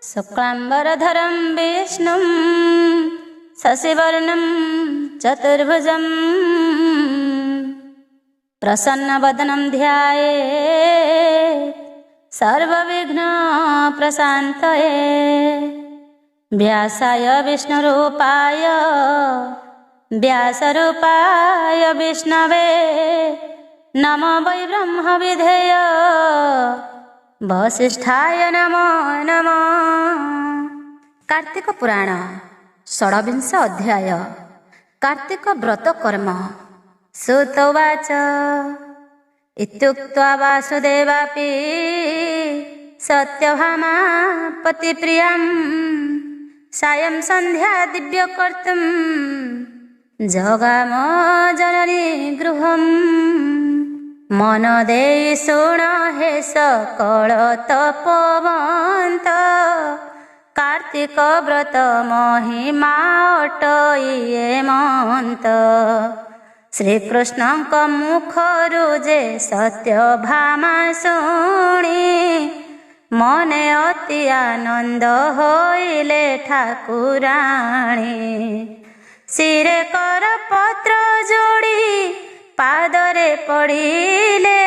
शुक्लाम्बरधरं विष्णुं शशिवर्णं चतुर्भुजं प्रसन्नवदनं ध्यायेत् सर्वविघ्नप्रशान्तये। व्यासाय विष्णुरूपाय व्यासरूपाय विष्णवे नमो वै ब्रह्मविधेय वसिष्ठाय नमो नमः। कार्तिक पुराण षड्विंश अध्याय कार्तिक व्रत कर्म। सूत उवाच इत्युक्त्वा वासुदेवापि सत्यभामा पतिप्रियं सायं सन्ध्या दिव्यकर्तुं जगाम जननी गृहम्। मन देई शुण हे सकल तपवंत कार्तिक व्रत महिमा अटइए मंत। श्रीकृष्णଙ୍କ मुखरु जे सत्यभामा शुणी मने अति आनंद होइले ठाकुराणी। शिरे कर पत्र जोड़ी पादरे पड़िले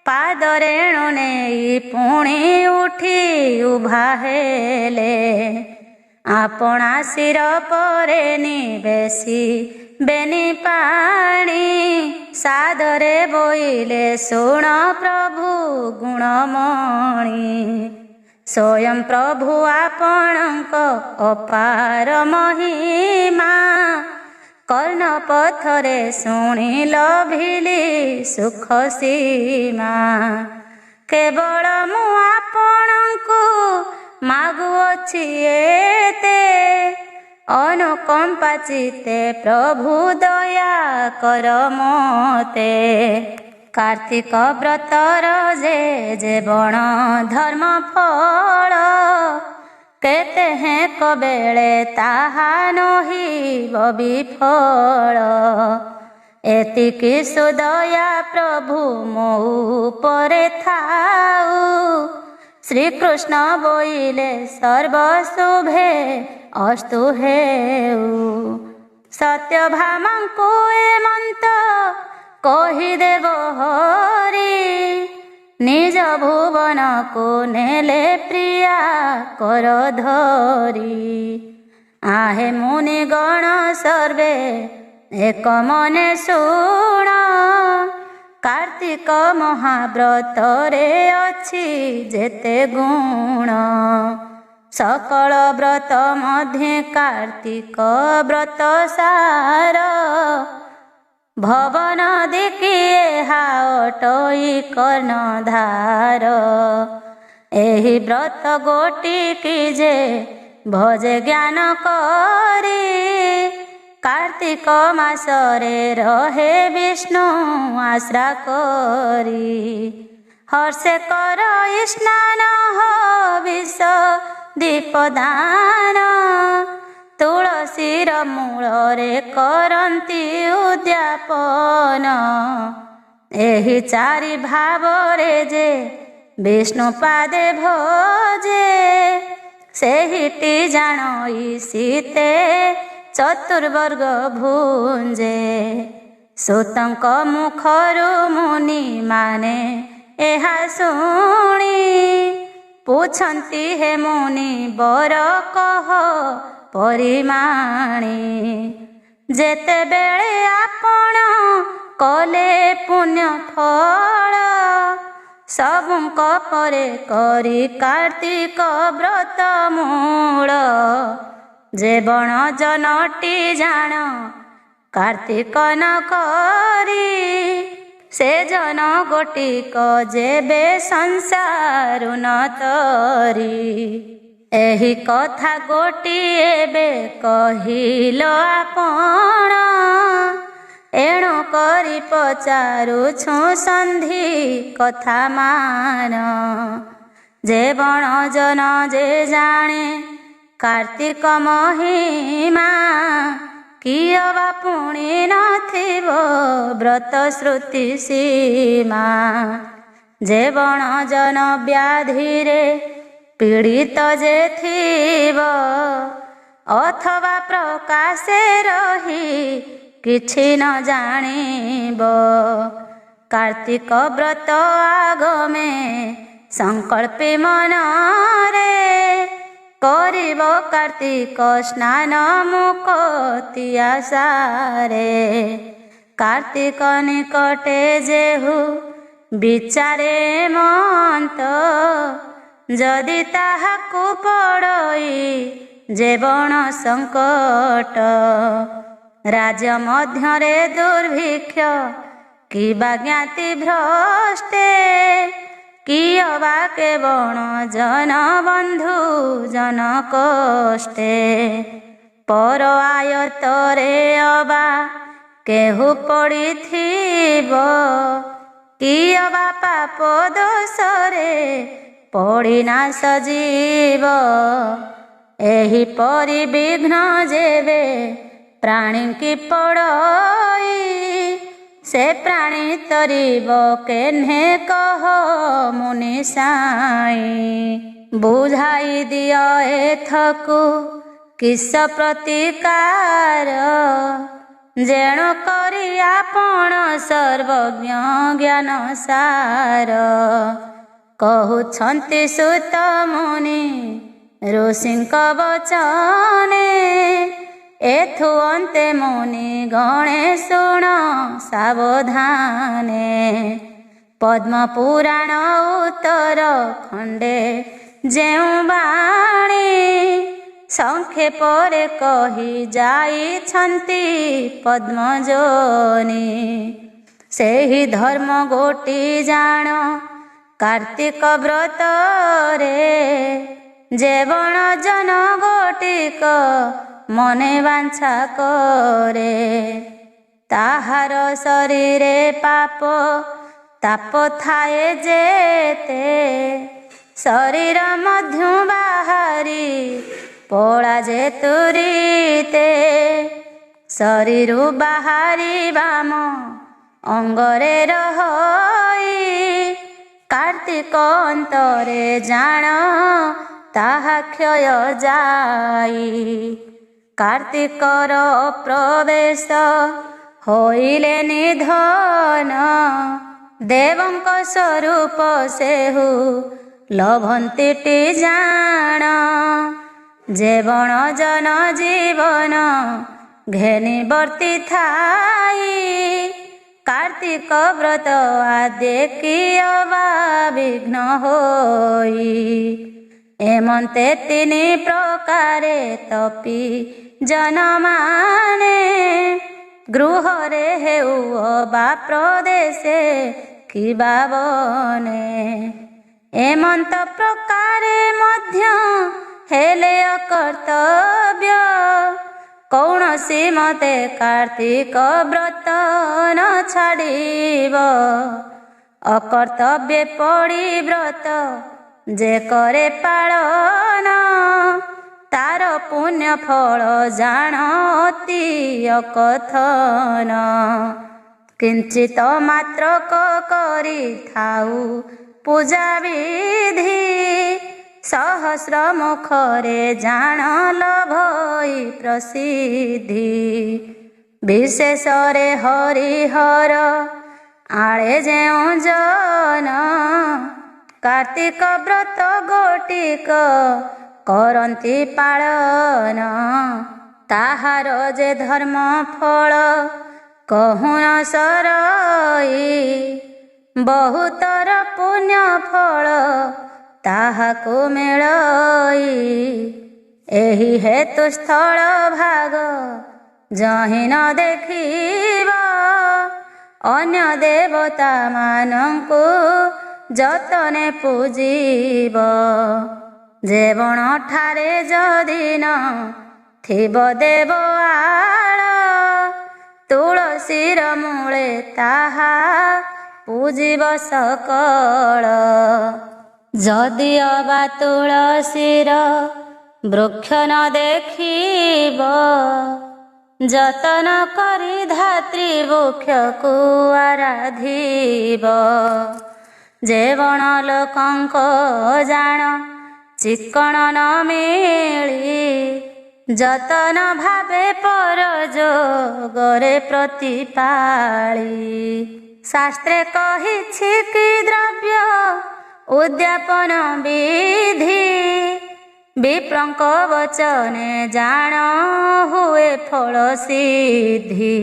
पादरेणु नेई पुणी उठी उभा हेले। आपणा शिर परे निवेशी बेनी पाणी सादरे बोइले शुण प्रभु गुणमणि। स्वयं प्रभु आपणक अपार महिमा कर्ण पथरे शुणी लभिली सुख सीमा। केवल मु आपणकु मागुअछि एते अनुकंपा चिते प्रभु दया कर मोते। कार्तिक व्रतर जे जे बण धर्म फल केते हैं कबेले ताहा नहिब विफल। एतिकी सुदया प्रभु मो उपरे थाउ श्रीकृष्ण बोइले सर्वशुभे अस्तु हेउ। सत्यभामांकु एमंत कहिदेव हरि निज भुवन को नेले प्रिया कर धरी। आहे मुनि गण सर्वे एक मने शुण कार्तिक महाव्रत रे अछि जेते गुण। सकल व्रत मध्ये कार्तिक व्रत सार भवन दिकिए हाटई कर्णधार। एहि व्रत गोटी की जे भजे ज्ञान करी कार्तिक मासरे रहे विष्णु आश्रा करी। हर्षे कर स्नान हविष दीपदान तुलसीर मूलरे करंती उद्यापन। एहि चारि भावरे जे विष्णु पादे भोजे सेहिटी जानई सीते चतुर्वर्ग भुंजे। सूतंक मुखरु मुनि माने एहा शुणी पूछंती हे मुनि बर कह परिमाणी। जेते बेले आपण कले पुण्य फल सबुंक परे करी कार्तिक व्रत मूल। जे बण जनटी जान कार्तिक न करी से जन गोटिक जेबे संसारु न तरी। एही कथा गोटिए बे कहिल आपण एणु करी पचारुछु संधि कथा मान। जे बण जन जे जाने कार्तिक महिमा किय बा पुणी नथिब व्रत श्रुति सीमा। जे बण जन व्याधिरे पीड़ित जे थिब अथवा प्रकाशे रही किछि न जानिब। कार्तिक व्रत आगमे संकल्पी मनरे करिब कार्तिक स्नान मुक्ति आशारे। कार्तिक निकटे जेहु विचारे मन्त जदि ताहाकु पड़ई जीवन संकट। राज्य मध्यरे दुर्भिक्ष किबा ज्ञाति भ्रष्टे किय वा केवण जन बंधु जन कष्टे। पर आयतरे अबा केहु पड़िथिब किय वा पाप दोषरे पड़िना सजीव। एही परि विघ्न जेबे प्राणी की पड़ई से प्राणी तरिब केन्हे कह मुनि साई। बुझाई दिय एथकु किस प्रतिकार जेणु करी आपण सर्वज्ञ ज्ञान सार। कहुछन्ति सुत मुनि ऋषिंक वचने एथु अन्ते मुनि गणे शुण सावधाने। पद्म पुराण उत्तर खंडे जेउ बाणी संक्षेपरे कही जाइछन्ति पद्मजनी। सेहि धर्म गोटी जाण कार्तिक व्रत रे जेवण जन गोटिक मने वांछा करे। ताहार शरीरे पाप ताप थाए जेते शरीर मध्यु बाहारी पड़ा जे तुरीते। शरीरु बाहारी बाम अंगरे रही कार्तिक अंतरे जान ताहा क्षय जाई। कार्तिकर प्रवेश होइले निधन देवंक स्वरूप सेहु लभन्तिटी जान। जेवण जन जीवन घेनी वर्ती थाई कार्तिक व्रत आदेखि अबा विघ्न होई। एमन्ते तिनि प्रकारे तपी जन माने गृहरे हेउ अबा प्रदेशे किबा बने। एमन्त प्रकारे मध्य हेले अकर्तव्य कौनसी मते कार्तिक व्रत न छाड़िब। अकर्तव्य पड़ी व्रत जे करे पालन तार पुण्य फल जान अति अकथन। किंचित मात्र करी थाउ पूजा विधि सहस्र मुखरे जान लभई प्रसिद्धि। विशेषरे हरिहर आळे जेउ जन कार्तिक व्रत गोटिक करन्ति पालन। ताहार जे धर्म फल कहु न सरई बहुतर पुण्य फल ताहाकु मिलई। एही हेतु स्थल भाग जहि न देखिब अन्य देवता मानंकु जतने पूजिब। जेवण ठारे जदि न थिब देव आळ तुलसीर मूले ताहा पूजिब सकळ। जदि अबा तुलसीर वृक्ष न देखिब जतन करी धात्री वृक्षकु आराधिब। जेवण लोकंक जान ଚିକଣ ନ ମିଳି ଯତନ ଭାବେ ପର ଯୋଗରେ ପ୍ରତିପାଳି। ଶାସ୍ତ୍ରେ କହିଛି କି ଦ୍ରବ୍ୟ ଉଦ୍ଯାପନ ବିଧି, ବିପ୍ରଙ୍କ ବଚନେ ଜାଣ ହୁଏ ଫଳ ସିଦ୍ଧି।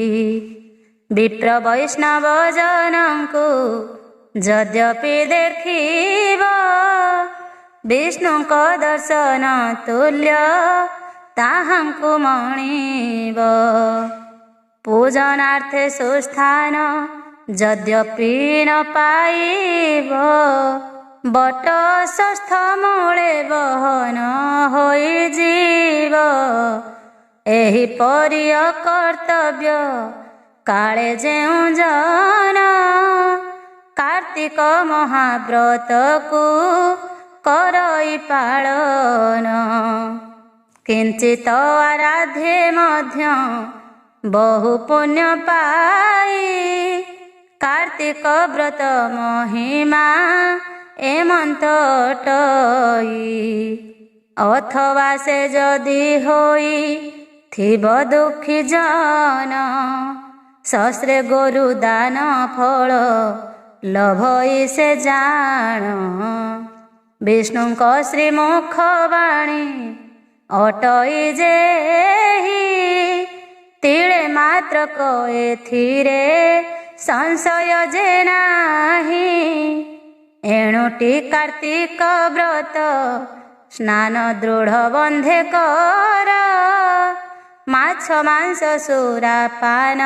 ବିପ୍ର ବୈଷ୍ଣବ ଜନଙ୍କୁ ଯଦ୍ୟପି ଦେଖିବ, ବିଷ୍ଣୁଙ୍କ ଦର୍ଶନ ତୁଲ୍ୟ ତାହାଙ୍କୁ ମଣିବ। ପୂଜନାର୍ଥେ ସୁସ୍ଥାନ ଯଦ୍ୟପି ନ ପାଇବ, ବଟ ସ୍ୱସ୍ଥ ମୂଳେ ବହନ ହୋଇଯିବ। ଏହିପରି ଅକର୍ତ୍ତବ୍ୟ କାଳେ ଯେଉଁ ଜନ, କାର୍ତ୍ତିକ ମହାବ୍ରତକୁ କରଇ ପାଳନ। କିଞ୍ଚିତ ଆରାଧ୍ୟେ ମଧ୍ୟ ବହୁ ପୁଣ୍ୟ ପାଇ, କାର୍ତ୍ତିକ ବ୍ରତ ମହିମା ଏମନ୍ତ ଅଟଇ। ଅଥବା ସେ ଯଦି ହୋଇ ଥିବ ଦୁଃଖୀ ଜନ, ସହସ୍ରେ ଗୋରୁ ଦାନ ଫଳ ଲଭଇ ସେ ଜାଣ। ବିଷ୍ଣୁଙ୍କ ଶ୍ରୀମୁଖ ବାଣୀ ଅଟଇ ଯେହି, ତିଳେ ମାତ୍ରକ ଏଥିରେ ସଂଶୟ ଯେ ନାହିଁ। ଏଣୁଟି କାର୍ତ୍ତିକ ବ୍ରତ ସ୍ନାନ ଦୃଢ଼ ବନ୍ଧେ କର, ମାଛ ମାଂସ ସୁରାପାନ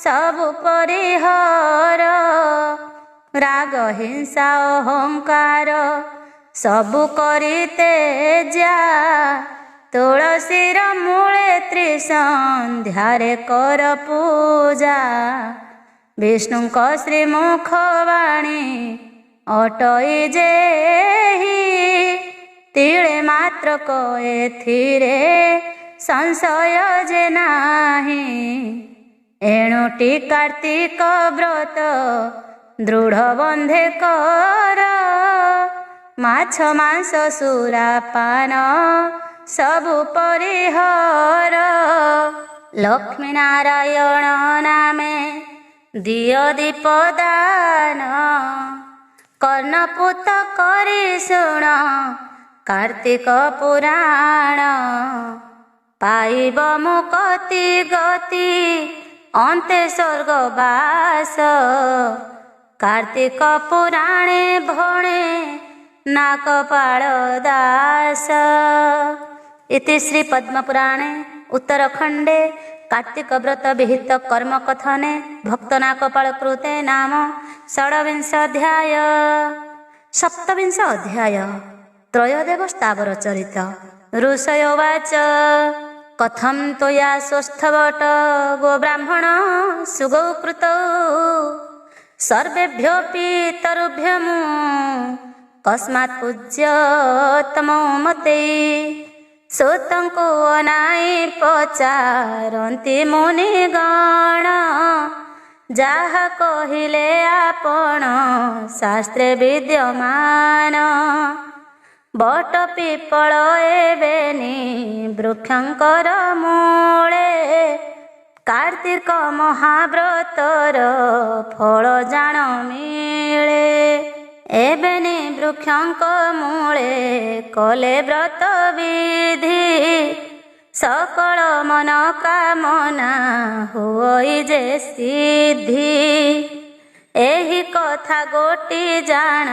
ସବୁ ପରିହର। ରାଗ ହିଂସା ଅହଙ୍କାର ସବୁ କରି ତେଜା, ତୁଳସୀର ମୂଳେ ତ୍ରିସନ୍ଧ୍ୟାରେ କର ପୂଜା। ବିଷ୍ଣୁଙ୍କ ଶ୍ରୀମୁଖ ବାଣୀ ଅଟଇ ଯେହି, ତିଳେ ମାତ୍ରକ ଏଥିରେ ସଂଶୟ ଯେ ନାହିଁ। ଏଣୁଟି କାର୍ତ୍ତିକ ବ୍ରତ ଦୃଢ଼ ବନ୍ଧେ କର, ମାଛ ମାଂସ ସୁରାପାନ ସବୁ ପରିହର। ଲକ୍ଷ୍ମୀ ନାରାୟଣ ନାମେ ଦିଅ ଦୀପଦାନ, କର୍ଣ୍ଣପୂତ କରି ଶୁଣ କାର୍ତ୍ତିକ ପୁରାଣ। ପାଇବ ମୁକ୍ତି ଗତି ଅନ୍ତେ ସ୍ୱର୍ଗବାସ, କାର୍ତ୍ତିକ ପୁରାଣେ ଭଣେ ନାକପାଳ ଦାସ। ଇତି ଶ୍ରୀ ପଦ୍ମପୁରାଣେ ଉତ୍ତରଖଣ୍ଡେ कार्तिक व्रत विहित कर्म कथने भक्त नाकपाल कृते नाम षड्विंश अध्याय। सप्तविंश अध्याय त्रयोदेव स्थावर चरित। ऋषयोवाच कथं त्वया स्वस्थवट गो ब्राह्मण सुगौ कृतौ सर्वेभ्योऽपि तरुभ्यमु कस्मात् पूज्यतमो मते। सुतंको अनाई पचारंती मुनिगण जाहा कहिले आपण शास्त्रे विद्यमान। बट पिपल एबेनी वृक्षंकर मूले कार्तिक महाव्रतर फल जान मिले। एबेनी वृक्षंक मूले कले व्रत विधि सकल मन कामना हुई जे सिद्धि। एही कथा गोटी जान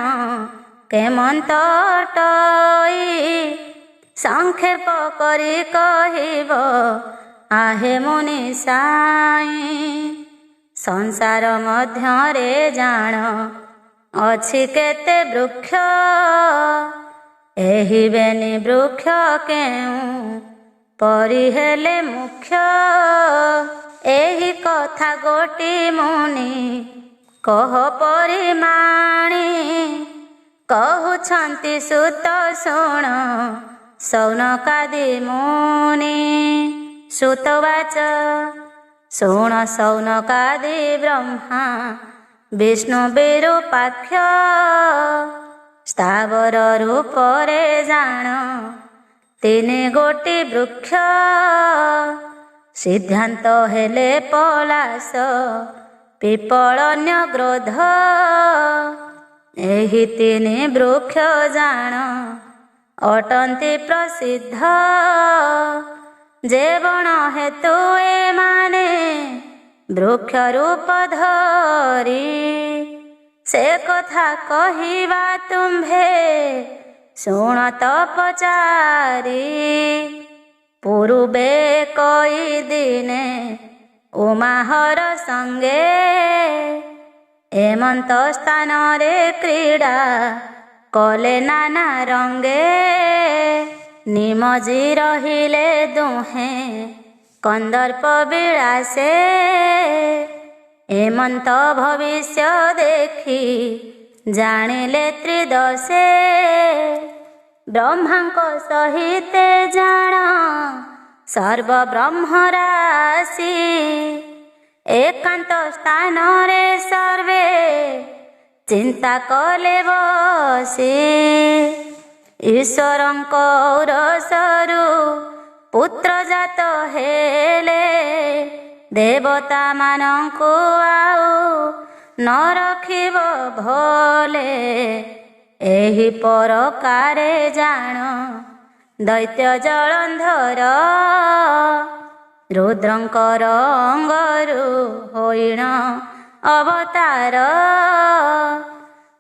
केमंत अटई संक्षेप करी कहिब आहे मुनि साई। संसार मध्यरे जान अछि केते वृक्ष एही बेनी वृक्ष केउ परि हेले मुख्य। एही कथा गोटी मुनि कह परिमाणी कहउछंती सुत शुण सौनकादि मुनि। सुतवाच शुण सौनकादि ब्रह्मा विष्णु विरूपाक्ष ସ୍ଥାବର ରୂପରେ ଜାଣ ତିନି ଗୋଟି ବୃକ୍ଷ ସିଦ୍ଧାନ୍ତ ହେଲେ ପଳାଶ ପିପଳନ୍ୟ ଗ୍ରୋଧ ଏହି ତିନି ବୃକ୍ଷ ଜାଣ ଅଟନ୍ତି ପ୍ରସିଦ୍ଧ ଯେ ବଣ ହେତୁ ଏମାନେ ବୃକ୍ଷ ରୂପ ଧରି ସେ କଥା କହିବା ତୁମ୍ଭେ ଶୁଣ ତପଚାରି ପୂର୍ବେ କଇଦିନେ ଉମାହର ସଙ୍ଗେ ଏମନ୍ତ ସ୍ଥାନରେ କ୍ରୀଡ଼ା କଲେ ନାନା ରଙ୍ଗେ ନିମଜି ରହିଲେ ଦୁହେଁ କନ୍ଦର୍ପ ବିଳାସେ ଏମନ୍ତ ଭବିଷ୍ୟ ଦେଖି ଜାଣିଲେ ତ୍ରିଦଶେ ବ୍ରହ୍ମାଙ୍କ ସହିତେ ଜାଣ ସର୍ବବ୍ରହ୍ମ ରାଶି ଏକାନ୍ତ ସ୍ଥାନରେ ସର୍ବେ ଚିନ୍ତା କଲେ ବସି ଈଶ୍ୱରଙ୍କ ଔରସରୁ ପୁତ୍ର ଜାତ ହେଲେ ଦେବତା ମାନଙ୍କୁ ଆଉ ନ ରଖିବ ଭଲେ ଏହି ପରକାରେ ଜାଣ ଦୈତ୍ୟ ଜଳନ୍ଧର ରୁଦ୍ରଙ୍କର ଅଙ୍ଗରୁ ହୋଇଣ ଅବତାର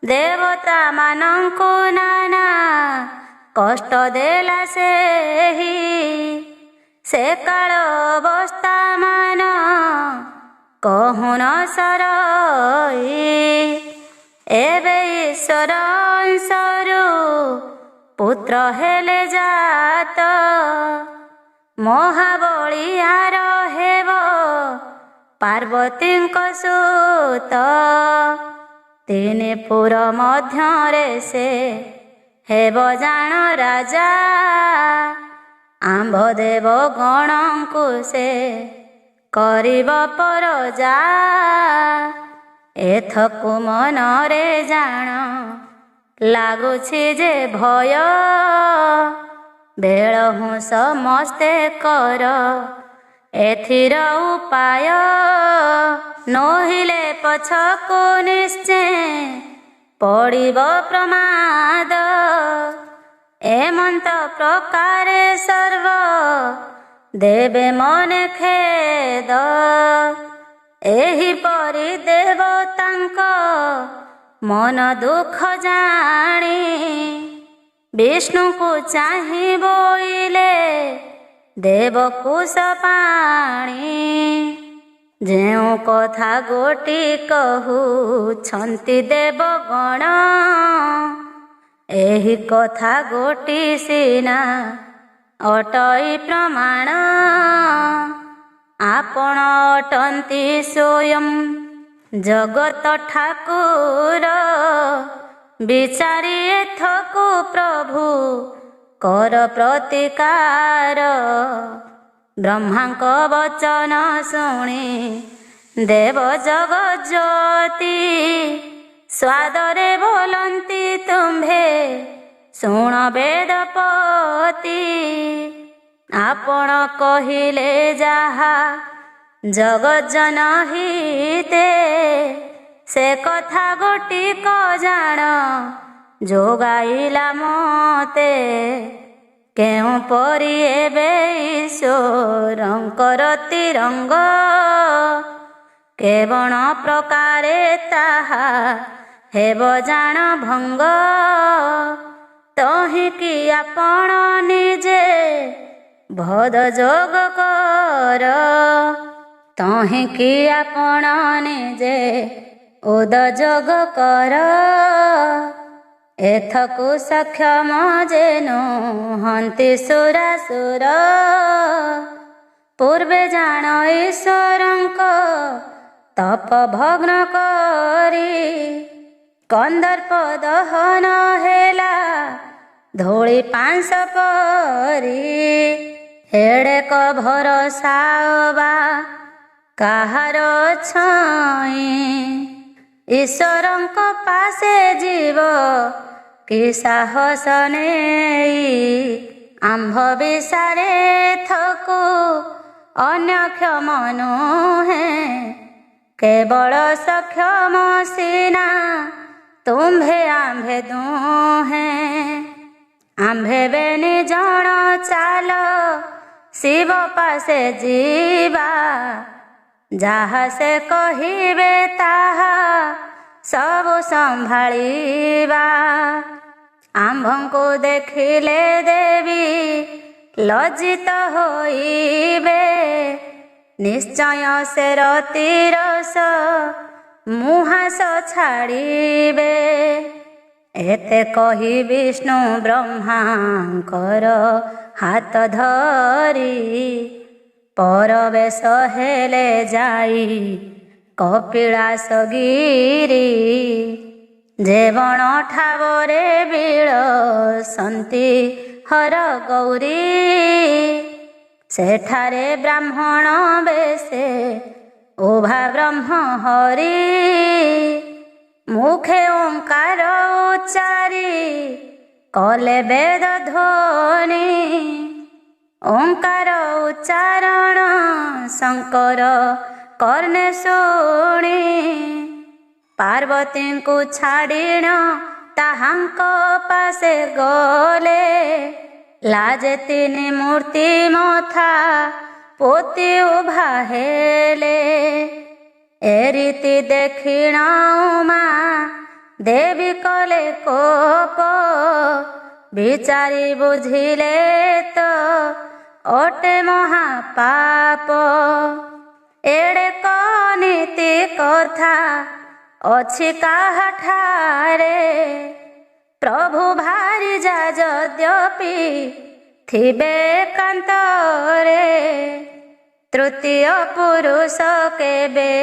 ଦେବତା ମାନଙ୍କୁ ନାନା କଷ୍ଟ ଦେଲା ସେହି ସେ କାଳ ଅବସ୍ଥା ମାନ କହୁନ ସରଇ ଏବେ ଈଶ୍ୱର ଅଂଶରୁ ପୁତ୍ର ହେଲେ ଜାତ ମହାବଳିଆର ହେବ ପାର୍ବତୀଙ୍କ ସୁତ ତିନି ପୁର ମଧ୍ୟରେ ସେ ହେବ ଜାଣ ରାଜା ଆମ୍ଭଦେବ ଗଣଙ୍କୁ ସେ କରିବ ପରଜା ଏଥକୁ ମନରେ ଜାଣ ଲାଗୁଛି ଯେ ଭୟ ବେଳ ହୁଁ ସମସ୍ତେ କର ଏଥିର ଉପାୟ ନୋହିଲେ ପଛକୁ ନିଶ୍ଚୟ ପଡ଼ିବ ପ୍ରମାଦ ଏମନ୍ତ ପ୍ରକାରେ ସର୍ବ ଦେବେ ମନେ ଖେଦ ଏହିପରି ଦେବତାଙ୍କ ମନ ଦୁଃଖ ଜାଣି ବିଷ୍ଣୁଙ୍କୁ ଚାହିଁ ବୋଇଲେ ଦେବକୁଶ ପାଣି ଯେଉଁ କଥା ଗୋଟି କହୁଛନ୍ତି ଦେବଗଣ ଏହି କଥା ଗୋଟି ସିନା ଅଟଇ ପ୍ରମାଣ ଆପଣ ଅଟନ୍ତି ସ୍ୱୟଂ ଜଗତ ଠାକୁର ବିଚାରି ଏଥକୁ ପ୍ରଭୁ କର ପ୍ରତିକାର ବ୍ରହ୍ମାଙ୍କ ବଚନ ଶୁଣି ଦେବ ଜଗଜ୍ୟୋତି ସ୍ୱାଦରେ ବୋଲନ୍ତି ତୁମ୍ଭେ ଶୁଣ ବେଦପତି ଆପଣ କହିଲେ ଯାହା ଜଗଜ୍ଜନ ହିତେ ସେ କଥା ଗୋଟିକ ଜାଣ ଯୋଗାଇଲା ମତେ କେଉଁ ପରି ଏବେ ଈଶ୍ୱରଙ୍କର ତିରଙ୍ଗ କେବଳ ପ୍ରକାରେ ତାହା ହେବ ଜାଣ ଭଙ୍ଗ ତହିଁକି ଆପଣ ନିଜେ ଭଦ ଯୋଗ କର ତହିଁକି ଆପଣ ନିଜେ ଉଦ ଯୋଗ କର ଏଥକୁ ସକ୍ଷମ ଯେ ନୁହନ୍ତି ସୁରାସୁର ପୂର୍ବେ ଜାଣ ଈଶ୍ୱରଙ୍କ ତପ ଭଗ୍ନ କରି କନ୍ଦର୍ପ ଦହନ ହେଲା ଧୂଳି ପାଂଶ ପରି ହେଡ଼େକ ଭରସା ବା କାହାର ଛଇଁ ଈଶ୍ୱରଙ୍କ ପାଶେ ଯିବ କି ସାହସ ନେଇ ଆମ୍ଭ ବିଷାରେ ଥକୁ ଅନ୍ୟକ୍ଷମ ନୁହେଁ କେବଳ ସକ୍ଷମ ସିନା ତୁମ୍ଭେ ଆମ୍ଭେ ଦୁହେଁ। ଆମ୍ଭେ ବେନି ଜଣ ଚାଲ ଶିବ ପାଶେ ଯିବା ଯାହା ସେ କହିବେ ତାହା ସବୁ ସମ୍ଭାଳିବା। ଆମ୍ଭଙ୍କୁ ଦେଖିଲେ ଦେବୀ ଲଜ୍ଜିତ ହୋଇବେ ନିଶ୍ଚୟ ସେ ରତିରସ ମୁହାଁସ ଛାଡ଼ିବେ। ଏତେ କହି ବିଷ୍ଣୁ ବ୍ରହ୍ମାଙ୍କର ହାତ ଧରି ପରବେଶ ହେଲେ ଯାଇ କପିଳାସ ଗିରି। ଯେ ବଣ ଠାବରେ ବିଳସନ୍ତି ହର ଗୌରୀ ସେଠାରେ ବ୍ରାହ୍ମଣ ବେଶେ ଉଭା ବ୍ରହ୍ମ ହରି। ମୁଖେ ଓଙ୍କାର ଉଚ୍ଚାରି କଲେ ବେଦ ଧ୍ୱନି ଓଙ୍କାର ଉଚ୍ଚାରଣ ଶଙ୍କର କର୍ଣ୍ଣେ ଶୁଣି। ପାର୍ବତୀଙ୍କୁ ଛାଡ଼ିଣ ତାହାଙ୍କ ପାଶେ ଗଲେ ଲାଜେ ତିନି ମୂର୍ତ୍ତି ମଥା ପୋତି ଉଭା ହେଲେ। ଏ ରୀତି ଦେଖିଣ ଉମା ଦେବୀ କଲେ କୋପ ବିଚାରି ବୁଝିଲେ ତ ଅଟେ ମହାପାପ। ଏଡ଼େ କନୀତି କଥା ଅଛି କାହାଠାରେ ପ୍ରଭୁ ଭାରି ଯା ଯଦ୍ୟପି ଥିବେ ଏକାନ୍ତରେ। ତୃତୀୟ ପୁରୁଷ କେବେ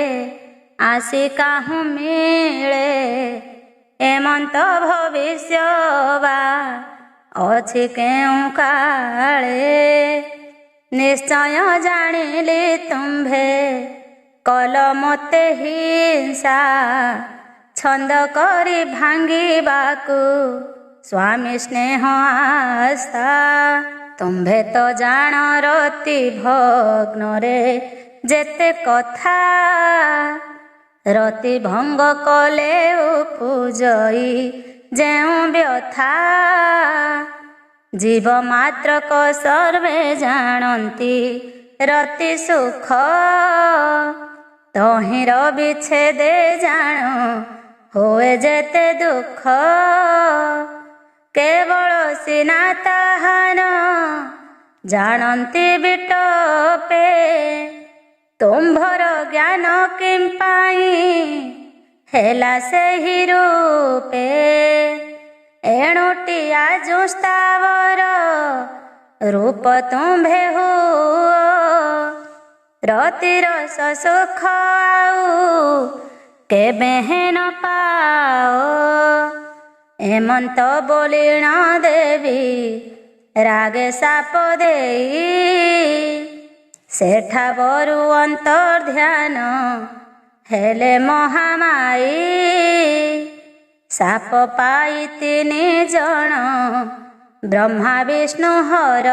ଆସି କାହୁଁ ମିଳେ ଏମନ୍ତ ଭବିଷ୍ୟବା ଅଛି କେଉଁ କାଳେ। ନିଶ୍ଚୟ ଜାଣିଲି ତୁମ୍ଭେ କଲ ମୋତେ ହିଂସା ଛନ୍ଦ କରି ଭାଙ୍ଗିବାକୁ ସ୍ୱାମୀ ସ୍ନେହ ଆଶା। ତୁମ୍ଭେ ତ ଜାଣ ରତି ଭଗ୍ନରେ ଯେତେ କଥା ରତି ଭଙ୍ଗ କଲେ ଉପୁଜଇ ଯେଉଁ ବ୍ୟଥା। ଜୀବ ମାତ୍ରକ ସର୍ବେ ଜାଣନ୍ତି ରତି ସୁଖ ତହିଁର ବିଚ୍ଛେଦେ ଜାଣ ହୁଏ ଯେତେ ଦୁଃଖ। କେବଳ ସିନା ତାହା ନ ଜାଣନ୍ତି ବିଟପେ ତୁମ୍ଭର ଜ୍ଞାନ କିମ୍ପାଇଁ ହେଲା ସେହି ରୂପେ। ଏଣୁଟି ଆଜୁ ସ୍ଥାବର ରୂପ ତୁମ୍ଭେ ହୁଅ ରତିର ସୁଖ ଆଉ କେବେ ହେନ ପାଅ। ଏମନ୍ତ ବୋଲିଣ ଦେବୀ ରାଗେ ସାପ ଦେଇ ସେଠା ବରୁ ଅନ୍ତର୍ଧ୍ୟାନ ହେଲେ ମହାମାଇ। ସାପ ପାଇ ତିନି ଜଣ ବ୍ରହ୍ମା ବିଷ୍ଣୁ ହର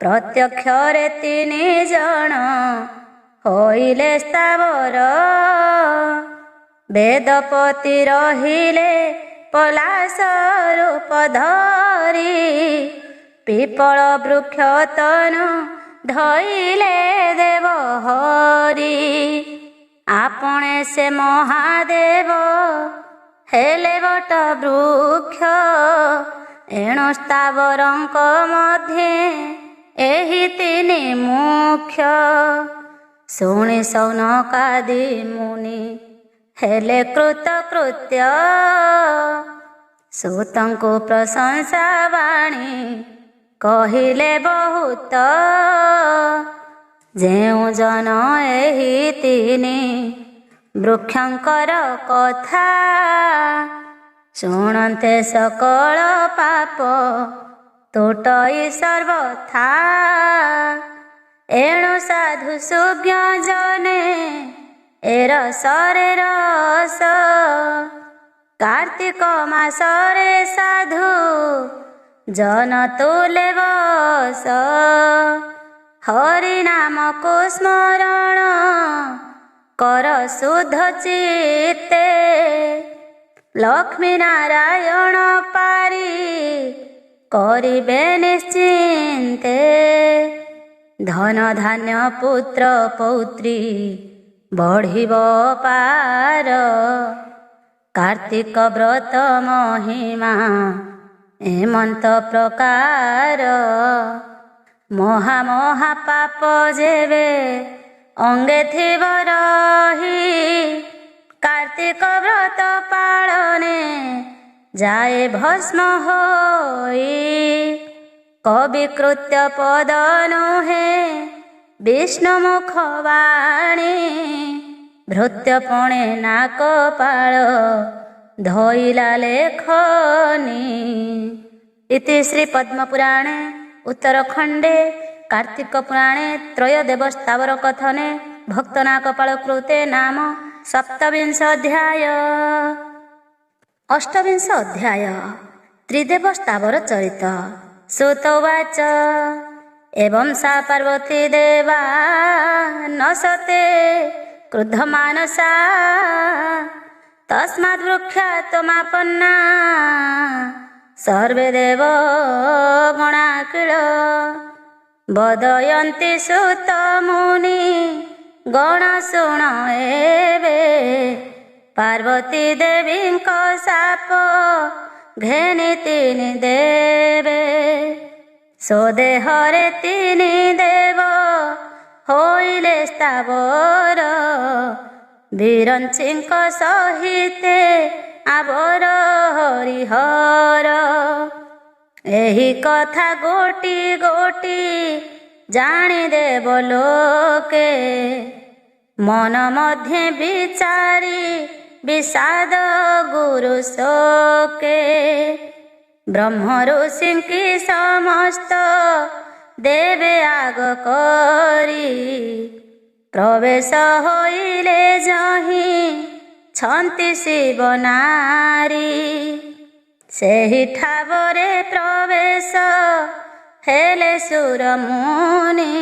ପ୍ରତ୍ୟକ୍ଷରେ ତିନି ଜଣ ହୋଇଲେ ସ୍ଥାବର। ବେଦପତି ରହିଲେ ପଲାଶ ରୂପ ଧରି ପିପଳ ବୃକ୍ଷ ତନୁ ଧଇଲେ ଦେବ ହରି। ଆପଣେ ସେ ମହାଦେବ ହେଲେ ବଟ ବୃକ୍ଷ ଏଣୁ ସ୍ଥାବରଙ୍କ ମଧ୍ୟେ ଏହି ତିନି ମୁଖ୍ୟ। ଶୁଣି ସୌନକାଦି ମୁନି ହେଲେ କୃତକୃତ୍ୟ ସୁତଙ୍କୁ ପ୍ରଶଂସା ବାଣୀ କହିଲେ ବହୁତ। ଯେଉଁ ଜନ ଏହି ତିନି ବୃକ୍ଷଙ୍କର କଥା ଶୁଣନ୍ତେ ସକଳ ପାପ ତୁଟଇ ସର୍ବଥା। ଏଣୁ ସାଧୁ ସୁଜ୍ଞ ଜନେ ଏ ରସରେ ରସ कार्तिक मासरे साधु जन तुले बस हरि नाम को स्मरण कर शुद्ध चित्ते लक्ष्मी नारायण पारी करिबे निश्चिन्ते धन धान्य पुत्र पौत्री बढ़िब पार कार्तिक व्रत महिमा एमंत प्रकार महा महा पाप जेबे अंगे थिब रही कार्तिक व्रत पालने जाए भस्म होई कवि कृत्य पद नुहे विष्णु मुख वाणी भृत्यपणे नाक पाळ धोइला लेखनी। इति श्री पद्मपुराणे उत्तरखंडे कार्तिक पुराणे त्रयोदेवस्तावर कथने भक्तनाकपाळ कृते नाम सप्तविंश अध्याय। अष्टविंश अध्याय त्रिदेवस्तावर चरित। श्रुतोवाच एवं सा पार्वती देवा न सते क्रुद्धमानसा तस्माद् वृक्षात्मापन्ना सर्वे देव गणाकिल वदयन्ति सुत मुनि गण शुण एवे पार्वती देवींको शाप घेनि तिनि देवे स्वदेहरे तिनि देव होइले स्थावर विरंचिंक सहिते आवर हरिहर एही कथा गोटी गोटी जानी देव लोके मन मध्य विचारी विषाद गुरु शोके ब्रह्म ऋषि समस्त देवे आग करी प्रवेश होइले जही छंती शिव नारी सेहि ठावरे प्रवेश हेले सुर मुनि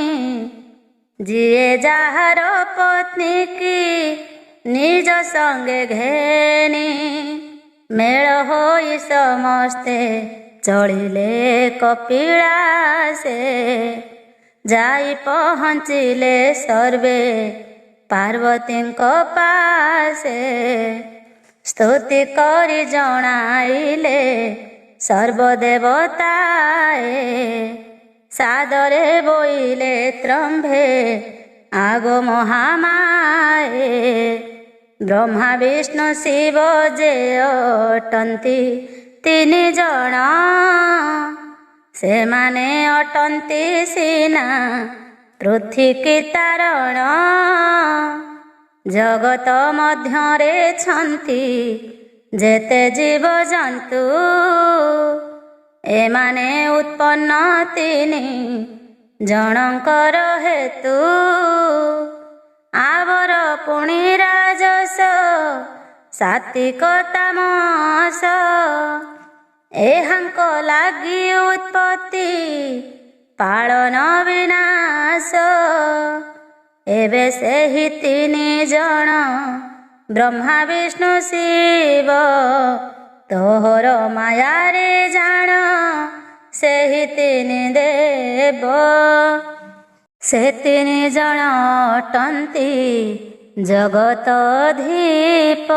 जिए जाହାର पत्नी की निज संगे घेनी मेल होई समस्ते चलिले कपिलासे जाई पहुँचिले सर्वे पार्वतींको पासे स्तुति करी जणाइले सर्वदेवताए सादरे बोइले त्रम्भे आगो महामाए ब्रह्मा विष्णु शिव जे अटन्ति तिनि जण से माने अटन्ति सिना पृथ्वी की तारण जगत मध्यरे छन्ति जेते जीव जन्तु एमाने उत्पन्न तिनि जणकर हेतु आवर पुणी राजस सात्विक तामस एहांक लागि उत्पत्ति पालन विनाश एबे सेहि तिनि जण ब्रह्मा विष्णु शिव तोहर मायारे जान सेहि तिनि देव से तिनि जण अटन्ति जगतधीप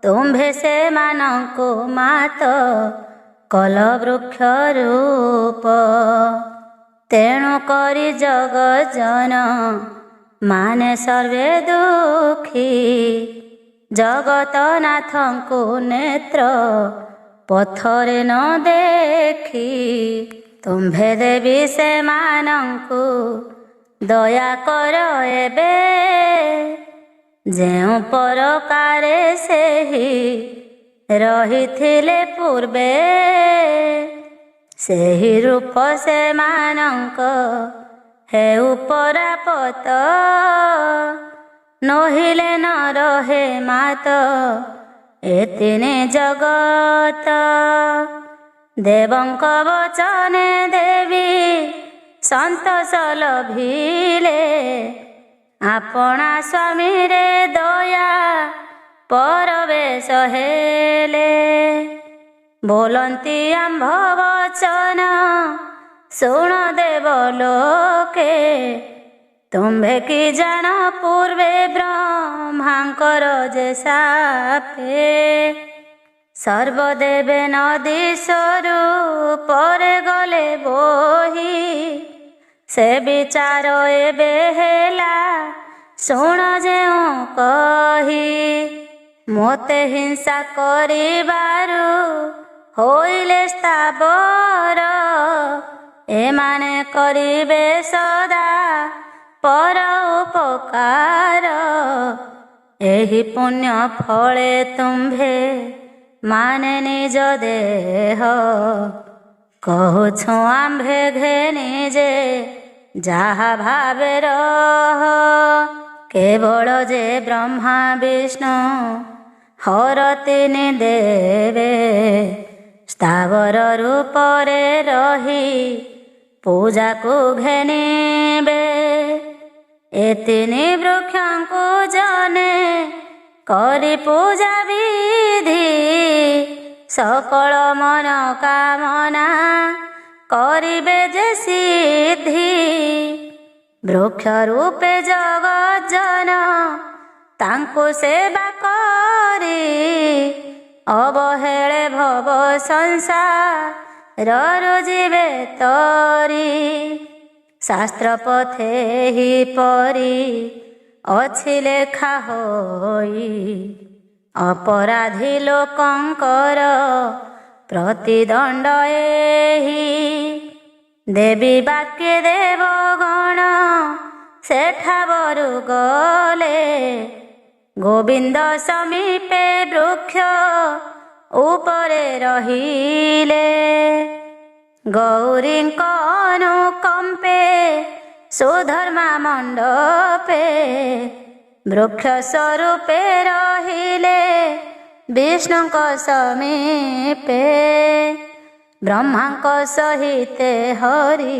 तुम्भे से मानको मात कलवृक्ष रूप तेणु करी जग जन माने सर्वे दुखी जगत नाथंको नेत्र पथरे न देखी तुम्भे देवी से मानंकु दया कर एबे जेउ परकारे सेहि रहिथिले पूर्वे सेहि रूप से मानंक हेउ परापत नहिले न रहे मात ଏ ତିନି ଜଗତ। ଦେବଙ୍କ ବଚନେ ଦେବୀ ସନ୍ତୋଷ ଲଭିଲେ, ଆପଣା ସ୍ୱାମୀରେ ଦୟା ପରବେଶ ହେଲେ। ବୋଲନ୍ତି ଆମ୍ଭ ବଚନ ଶୁଣ ଦେବ ଲୋକେ, ତୁମ୍ଭେ କି ଜାଣ ପୂର୍ବେ ବ୍ରହ୍ମାଙ୍କର ଯେ ସାପେ। ସର୍ବଦେବେ ନଦୀ ସ୍ୱରୂପରେ ଗଲେ ବୋହି, ସେ ବିଚାର ଏବେ ହେଲା ଶୁଣ ଯେଉଁ କହି। ମୋତେ ହିଂସା କରିବାରୁ ହୋଇଲେ ସ୍ଥାବର, ଏମାନେ କରିବେ ସଦା ପର ଉପକାର। ଏହି ପୁଣ୍ୟ ଫଳେ ତୁମ୍ଭେ ମାନେ ନିଜ ଦେହ, କହୁଛୁ ଆମ୍ଭେ ଘେନି ଯେ ଯାହା ଭାବେ ରହ। କେବଳ ଯେ ବ୍ରହ୍ମା ବିଷ୍ଣୁ ହର ତିନି ଦେବେ, ସ୍ଥାବର ରୂପରେ ରହି ପୂଜାକୁ ଘେନିବେ। ଏ ତିନି ବୃକ୍ଷଙ୍କୁ ଜନେ କରି ପୂଜା ବିଧି, ସକଳ ମନୋକାମନା କରିବେ ଯେ ସିଦ୍ଧି। ବୃକ୍ଷ ରୂପେ ଜଗଜ୍ଜନ ତାଙ୍କୁ ସେବା କରି, ଅବହେଳେ ଭବ ସଂସାରରୁ ଯିବେ ତରି। ଶାସ୍ତ୍ର ପଥେ ହିପରି ଅଛି ଲେଖା ହୋଇ, ଅପରାଧୀ ଲୋକଙ୍କର ପ୍ରତିଦଣ୍ଡ ଏହି। ଦେବୀ ବାକ୍ୟେ ଦେବଗଣ ସେଠାବରୁ ଗଲେ, ଗୋବିନ୍ଦ ସମୀପେ ବୃକ୍ଷ ଉପରେ ରହିଲେ। ଗୌରୀଙ୍କ ଅନୁକମ୍ପେ ସୁଧର୍ମା ମଣ୍ଡପେ, ବୃକ୍ଷ ସ୍ୱରୂପେ ରହିଲେ ବିଷ୍ଣୁଙ୍କ ସମୀପେ। ବ୍ରହ୍ମାଙ୍କ ସହିତେ ହରି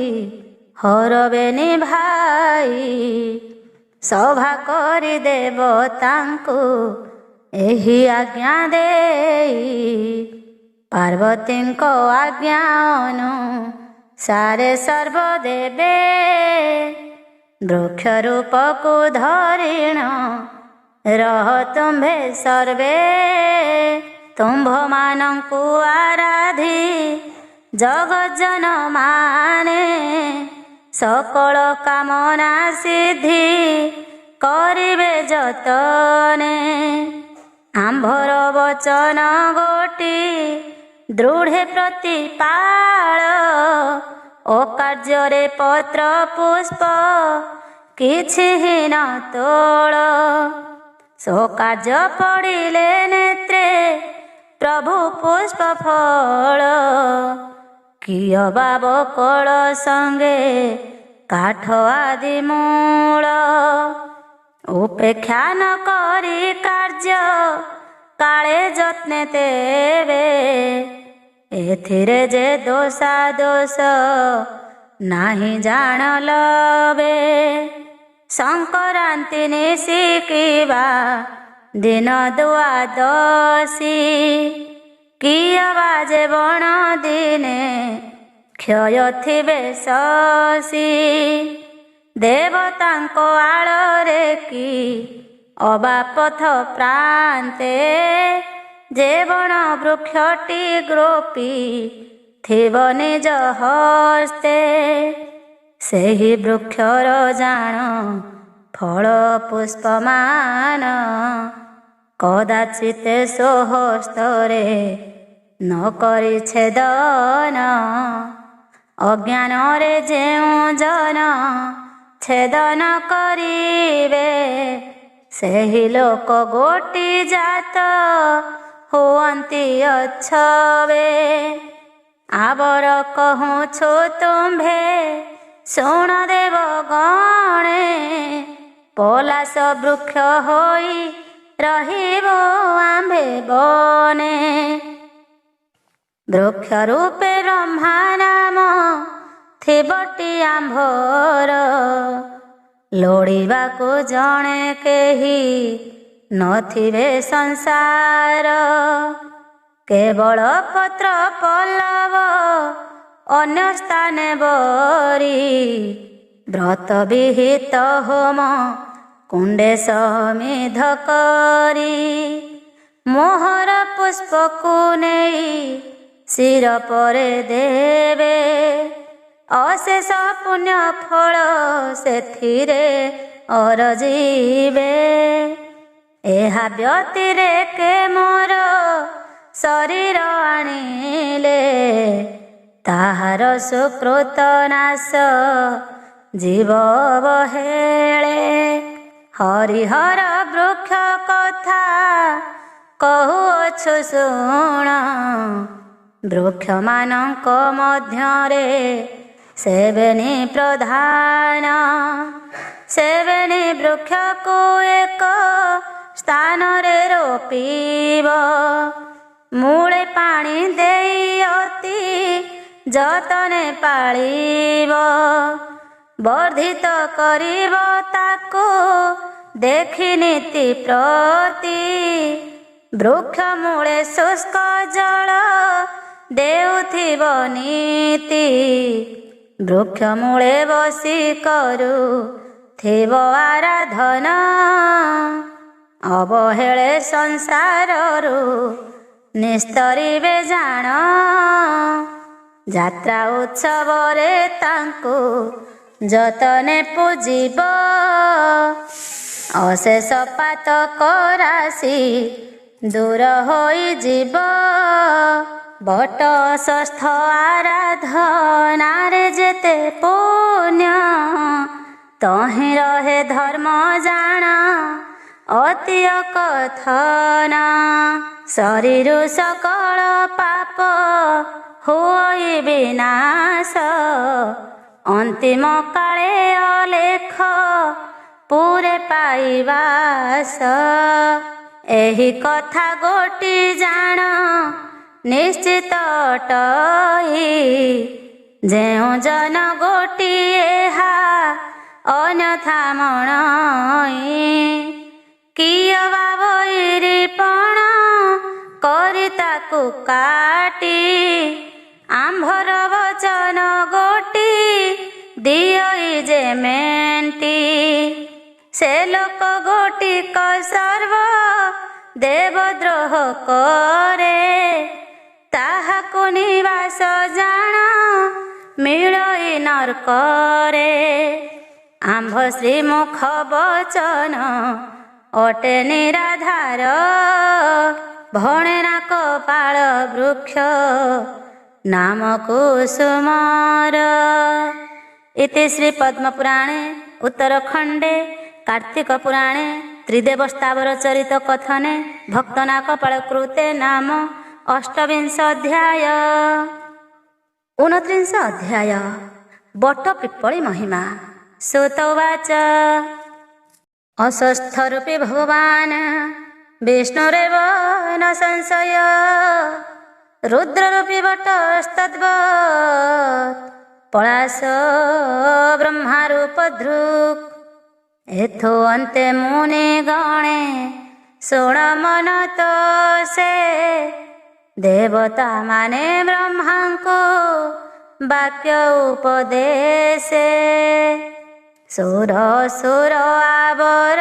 ହରବେନି ଭାଇ, ସଭା କରି ଦେବତାଙ୍କୁ ଏହି ଆଜ୍ଞା ଦେଇ। ପାର୍ବତୀଙ୍କ ଆଜ୍ଞା ଅନୁସାରେ ସର୍ବ ଦେବେ, ବୃକ୍ଷ ରୂପକୁ ଧରିଣ ରହ ତୁମ୍ଭେ ସର୍ବେ। ତୁମ୍ଭମାନଙ୍କୁ ଆରାଧି ଜଗଜ୍ଜନ ମାନେ, ସକଳ କାମନା ସିଦ୍ଧି କରିବେ ଯତନେ। ଆମ୍ଭର ବଚନ ଗୋଟି ଦୃଢ଼େ ପ୍ରତିପାଳ, ଓ କାର୍ଯ୍ୟରେ ପତ୍ର ପୁଷ୍ପ କିଛି ହୀନ ତୋଳ। କାର୍ଯ୍ୟ ପଡ଼ିଲେ ନେତ୍ରେ ପ୍ରଭୁ ପୁଷ୍ପ ଫଳ, କିୟ ବା ବକଳ ସଙ୍ଗେ କାଠ ଆଦି ମୂଳ। ଉପେକ୍ଷା ନ କରି କାର୍ଯ୍ୟ କାଳେ ଯତ୍ନେ ତେବେ, ଏଥିରେ ଯେ ଦୋଷା ଦୋଷ ନାହିଁ ଜାଣ ଲବେ। ସଂକ୍ରାନ୍ତି ନିଶିକିବା ଦିନ ଦ୍ୱାଦଶୀ, କିୟ ବାଜେ ବଣ ଦିନେ କ୍ଷୟ ଥିବେ ଶଶୀ। ଦେବତାଙ୍କ ଆଳରେ କି ଅବା ପଥ ପ୍ରାନ୍ତେ, ଯେ ବଣ ବୃକ୍ଷଟି ଗ୍ରୋପି ଥିବ ନିଜ ହସ୍ତେ। ସେହି ବୃକ୍ଷର ଜାଣ ଫଳ ପୁଷ୍ପମାନ, କଦାଚିତ ସ୍ୱହସ୍ତରେ ନ କରି ଛେଦନ। ଅଜ୍ଞାନରେ ଯେଉଁ ଜନ ଛେଦନ କରିବେ, ସେହି ଲୋକ ଗୋଟି ଜାତ ହୁଅନ୍ତି ଅଛବେ। ଆବର କହୁଛୁ ତୁମ୍ଭେ ଶୁଣ ଦେବ ଗଣେ, ପଲାଶ ବୃକ୍ଷ ହୋଇ ରହିବୁ ଆମ୍ଭେ ବନେ। ବୃକ୍ଷ ରୂପେ ବ୍ରହ୍ମା ନାମ ଥିବଟି ଆମ୍ଭର, ଲୋଡ଼ିବାକୁ ଜଣେ କେହି ନଥିବେ ସଂସାର। କେବଳ ପତ୍ର ପଲ୍ଲବ ଅନ୍ୟ ସ୍ଥାନେ ବରି, ବ୍ରତ ବିହିତ ହୋମ କୁଣ୍ଡେ ସମିଧ କରି। ମୋହର ପୁଷ୍ପକୁ ନେଇ ଶିର ପରେ ଦେବେ, ଅଶେଷ ପୁଣ୍ୟ ଫଳ ସେଥିରେ ଅରଜିବେ। ଏହା ବ୍ୟତିରେ କେ ମୋର ଶରୀର ଆଣିଲେ, ତାହାର ସୁକୃତ ନାଶ ଜୀବ ଅବହେଳେ। ହରିହର ବୃକ୍ଷ କଥା କହୁଅଛୁ ଶୁଣ, ବୃକ୍ଷମାନଙ୍କ ମଧ୍ୟରେ ସେବେନି ପ୍ରଧାନ। ସେବେନି ବୃକ୍ଷକୁ ଏକ ସ୍ଥାନରେ ରୋପିବ, ମୂଳେ ପାଣି ଦେଇ ଅତି ଯତନେ ପାଳିବ। ବର୍ଦ୍ଧିତ କରିବ ତାକୁ ଦେଖି ନୀତି ପ୍ରତି, ବୃକ୍ଷ ମୂଳେ ଶୁଷ୍କ ଜଳ ଦେଉଥିବ ନୀତି। ବୃକ୍ଷ ମୂଳେ ବସି କରୁଥିବ ଆରାଧନା, ଅବହେଳେ ସଂସାରରୁ ନିସ୍ତରିବେ ଜାଣ। ଯାତ୍ରା ଉତ୍ସବରେ ତାଙ୍କୁ ଯତନେ ପୂଜିବ, ଅଶେଷ ପାତକ ରାଶି ଦୂର ହୋଇଯିବ। ବଟ ଷଷ୍ଠ ଆରାଧନାରେ ଯେତେ ପୁଣ୍ୟ, ତହିଁ ରହେ ଧର୍ମ ଜାଣ ଅତି ଅକଥନ। ଶରୀରୁ ସକଳ ପାପ ହୋଇ ବିନାଶ, ଅନ୍ତିମ କାଳେ ଅଲେଖ ପୁରେ ପାଇବାସ। ଏହି କଥା ଗୋଟି ଜାଣ ନିଶ୍ଚିତ ଅଟଇ, ଯେଉଁ ଜନ ଗୋଟି ଏହା ଅନ୍ୟଥା ମଣଇ। କିୟ ବା ବୈରୀପଣ କରି ତାକୁ କାଟି, ଆମ୍ଭର ବଚନ ଗୋଟି ଦିଅଇ ଯେ ମେଣ୍ଟି। ସେ ଲୋକ ଗୋଟିକ ସର୍ବ ଦେବଦ୍ରୋହ କରେ, ତାହାକୁ ନିବାସ ଜାଣ ମିଳଇ ନର୍କରେ। ଆମ୍ଭ ଶ୍ରୀମୁଖ ବଚନ ଅଟେ ନିରାଧାର, ଭଣେ ନା କପାଳ ବୃକ୍ଷ ନାମ କୁସୁମର। ଇତି ଶ୍ରୀ ପଦ୍ମପୁରାଣେ ଉତ୍ତରଖଣ୍ଡେ कार्तिक पुराणे त्रिदेवस्तावर चरित कथने भक्तना कपालकृते नाम अष्टविंश अध्याय। 29 अध्याय बटपिप्पळी महिमा। सूत उवाच अस्वस्थरूपी भगवान् विष्णुरेव न संशय, रुद्ररूपी बटस्तद्वत् पलाश ब्रह्मारूपधृक्। एथो अन्ते मुनि गणे शुण मन तो से, देवता माने ब्रह्मा को वाक्य उपदेशे। सुर सुर आवर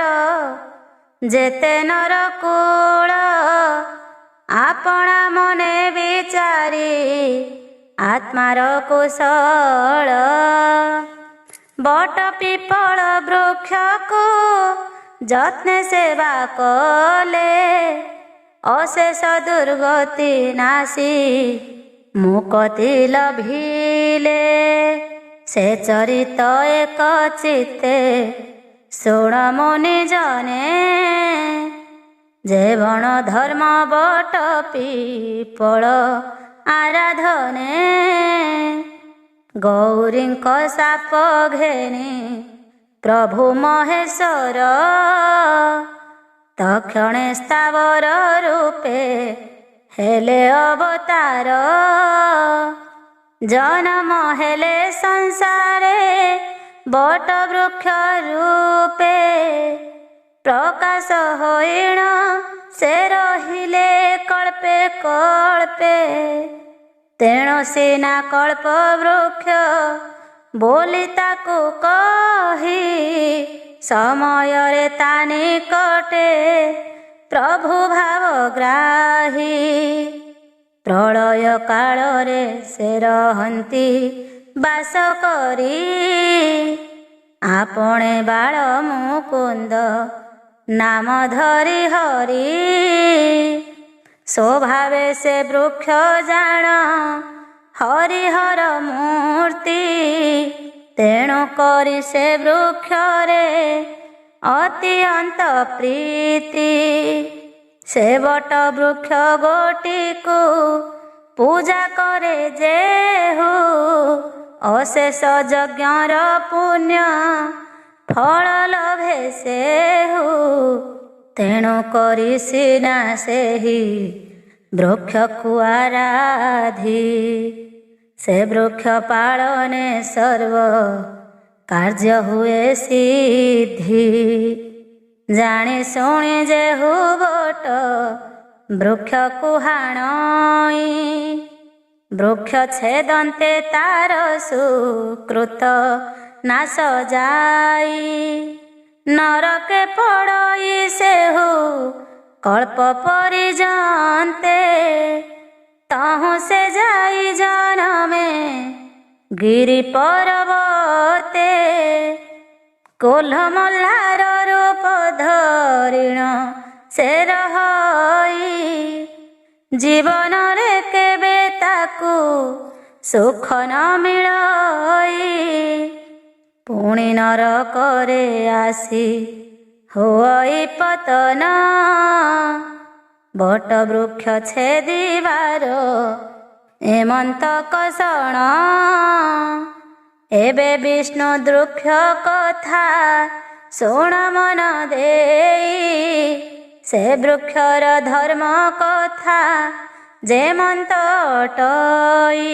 जेते नरकूल, आपणा मने विचारी आत्मार कुशल। बट पिपल वृक्ष को যত্নে সেবা কলে, অশেষ দুর্গতি নাশি মুকতি লভিলে। সে চরিত এক চিত্তে শুণ মুনি জনে, যে বণ ধর্ম বট পিপল আরাধনে। গৌরীଙ୍କ ସାପ ଘେନି ପ୍ରଭୁ ମହେଶ୍ୱର, ତକ୍ଷଣେ ସ୍ଥାବର ରୂପେ ହେଲେ ଅବତାର। ଜନମ ହେଲେ ସଂସାରେ ବଟ ବୃକ୍ଷ ରୂପେ। ପ୍ରକାଶ ହୋଇଣ ସେ ରହିଲେ କଳ୍ପେ କଳ୍ପେ। ତେଣୁ ସିନା କଳ୍ପ ବୃକ୍ଷ ବୋଲି ତାକୁ କହି। ସମୟରେ ତା ନିକଟେ ପ୍ରଭୁ ଭାବଗ୍ରାହୀ। ପ୍ରଳୟ କାଳରେ ସେ ରହନ୍ତି ବାସ କରି। ଆପଣେ ବାଳ ମୁକୁନ୍ଦ ନାମ ଧରି ହରି। ସ୍ୱଭାବେ ସେ ବୃକ୍ଷ ଜାଣ ହରିହର ମୂର୍ତ୍ତି। ତେଣୁ କରି ସେ ବୃକ୍ଷରେ ଅତ୍ୟନ୍ତ ପ୍ରୀତି। ସେ ବଟ ବୃକ୍ଷ ଗୋଟିକୁ ପୂଜା କରେ ଯେହୁ। ଅଶେଷ ଯଜ୍ଞର ପୁଣ୍ୟ ଫଳ ଲଭେ ସେହୁ। ତେଣୁ କରି ସିନା ସେହି ବୃକ୍ଷକୁ ଆରାଧି। ସେ ବୃକ୍ଷ ପାଳନେ ସର୍ବ କାର୍ଯ୍ୟ ହୁଏ ସିଦ୍ଧି। ଜାଣି ଶୁଣି ଯେହୁ ବଟ ବୃକ୍ଷକୁ ହାଣଇ। ବୃକ୍ଷ ଛେଦନ୍ତେ ତାର ସୁକୃତ ନାଶ ଯାଇ। ନରକେ ପଡ଼ଇ ସେହୁ କଳ୍ପ ପରିଜନ୍ତେ। ତହୁଁ ସେ ଯାଇ ଜନମେ ଗିରି ପର୍ବତେ। କୋଲ୍ହ ମଲ୍ଲାର ରୂପ ଧରିଣ ସେ ରହଇ। ଜୀବନରେ କେବେ ତାକୁ ସୁଖ ନ ମିଳଇ। ପୁଣି ନରକରେ ଆସି ହୋଇ ପତନ। ବଟ ବୃକ୍ଷ ଛେଦିବାର ଏମନ୍ତ କଷଣ। ଏବେ ବିଷ୍ଣୁ ବୃକ୍ଷ କଥା ଶୁଣ ମନ ଦେଇ। ସେ ବୃକ୍ଷର ଧର୍ମ କଥା ଯେମନ୍ତ ଅଟଇ।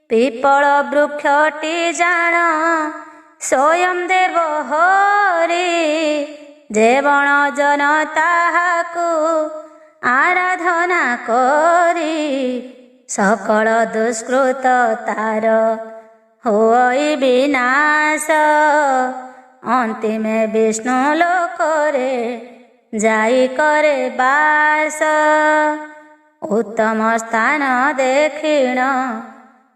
ପିପଳ ବୃକ୍ଷଟି ଜାଣ ସ୍ୱୟଂ ଦେବ ହରି। ଯେ ବଣ ଜନ ତାହାକୁ ଆରାଧନା କରି। ସକଳ ଦୁଷ୍କୃତ ତାର ହୋଇ ବିନାଶ। ଅନ୍ତିମେ ବିଷ୍ଣୁ ଲୋକରେ ଯାଇ କରେ ବାସ। ଉତ୍ତମ ସ୍ଥାନ ଦେଖିଣ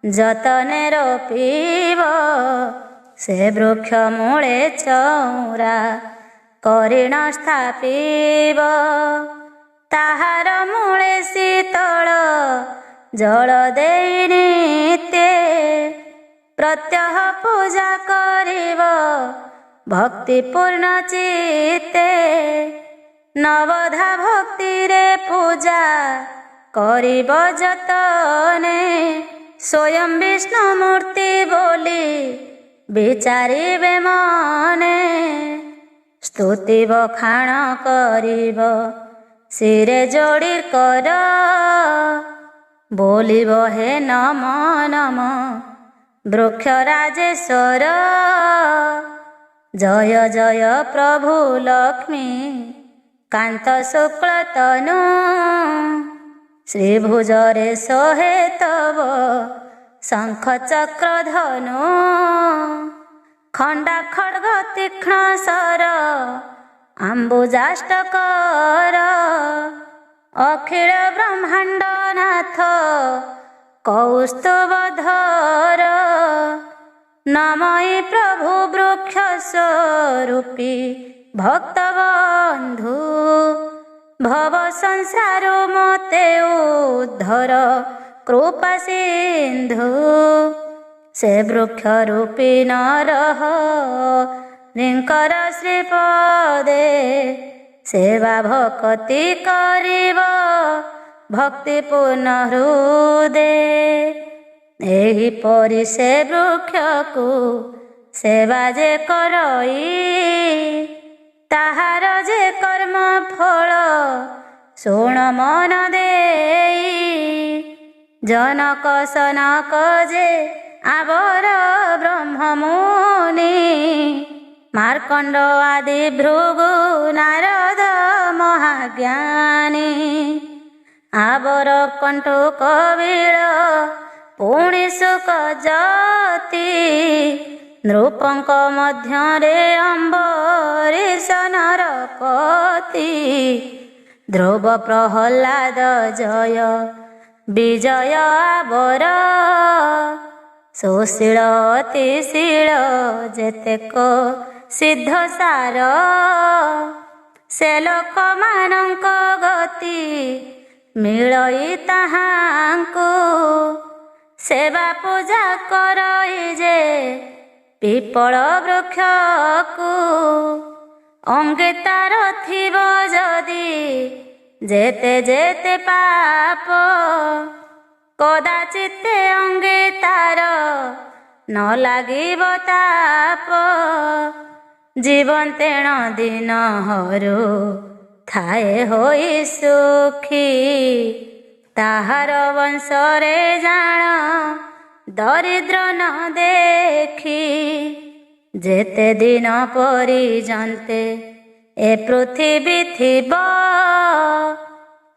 ଯତନେ ରୋପିବ। ସେ ବୃକ୍ଷ ମୂଳେ ଚଉରା କରିଣ ସ୍ଥାପିବ। ତାହାର ମୂଳେ ଶୀତଳ ଜଳ ଦେଇ ନିତ୍ୟେ। ପ୍ରତ୍ୟହ ପୂଜା କରିବ ଭକ୍ତିପୂର୍ଣ୍ଣ ଚିତ୍ତେ। ନବଧା ଭକ୍ତିରେ ପୂଜା କରିବ ଯତନେ। ସ୍ୱୟଂ ବିଷ୍ଣୁ ମୂର୍ତ୍ତି ବୋଲି ବିଚାରିବେ ମନେ। ସ୍ତୁତି ବଖାଣ କରିବ ଶିରେ ଯୋଡ଼ି କର। ବୋଲିବ ହେ ନମ ନମ ବୃକ୍ଷ ରାଜେଶ୍ୱର। ଜୟ ଜୟ ପ୍ରଭୁ ଲକ୍ଷ୍ମୀ କାନ୍ତ ଶୁକ୍ଳ ତନୁ। ଶ୍ରୀଭୁଜରେ ଶୋହେ ତବ ଶଙ୍ଖ ଚକ୍ର ଧନୁ। ଖଣ୍ଡା ଖଡ୍ଗ ତୀକ୍ଷ୍ଣ ଶର ଆମ୍ବୁଜାଷ୍ଟକର। ଅଖିଳ ବ୍ରହ୍ମାଣ୍ଡ ନାଥ କୌସ୍ତୁଭଧର। ନମଇ ପ୍ରଭୁ ବୃକ୍ଷ ସ୍ୱରୂପୀ ଭକ୍ତବନ୍ଧୁ। ଭବ ସଂସାରୁ ମୋତେ ଉଦ୍ଧର କୃପା ସିନ୍ଧୁ। ସେ ବୃକ୍ଷ ରୂପୀ ନରହ ରିଙ୍କର ଶ୍ରୀପଦେ। ସେବା ଭକତି କରିବ ଭକ୍ତିପୂର୍ଣ୍ଣ ହୃଦେ। ଏହିପରି ସେ ବୃକ୍ଷକୁ ସେବା ଯେ କରଇ। ତାହାର ଯେ କର୍ମ ଫଳ ଶୁଣ ମନ ଦେଇ। ଜନକ ସନକ ଯେ ଆବର ବ୍ରହ୍ମମୁନି, ମାର୍କଣ୍ଡ ଆଦି ଭୃଗୁ ନାରଦ ମହାଜ୍ଞାନୀ। ଆବର କଣ୍ଠୁ କବିଳ ପୁଣି ସୁକ ଯତି, ନୃପଙ୍କ ମଧ୍ୟରେ ଅମ୍ବରୀଶ ନରପତି। ଧ୍ରୁବ ପ୍ରହ୍ଲାଦ ଜୟ ବିଜୟ ଆବର, ସୁଶୀଳ ଅତିଶୀଳ ଯେତେକ ସିଦ୍ଧ ସାର। ସେ ଲୋକମାନଙ୍କ ଗତି ମିଳଇ ତାହାଙ୍କୁ, ସେବା ପୂଜା କରଇ ଯେ ପିପଳ ବୃକ୍ଷକୁ। ଅଙ୍ଗେ ତାର ଥିବ ଯଦି ଯେତେ ଯେତେ ପାପ, କଦାଚିତେ ଅଙ୍ଗେ ତାର ନ ଲାଗିବ ତାପ। ଜୀବନ୍ତେଣ ଦିନ ହରୁ ଥାଏ ହୋଇ ସୁଖୀ, ତାହାର ବଂଶରେ ଜାଣ ଦରିଦ୍ର ନ ଦେଖି। ଯେତେ ଦିନ ପର୍ଯ୍ୟନ୍ତେ ଏ ପୃଥିବୀ ଥିବ,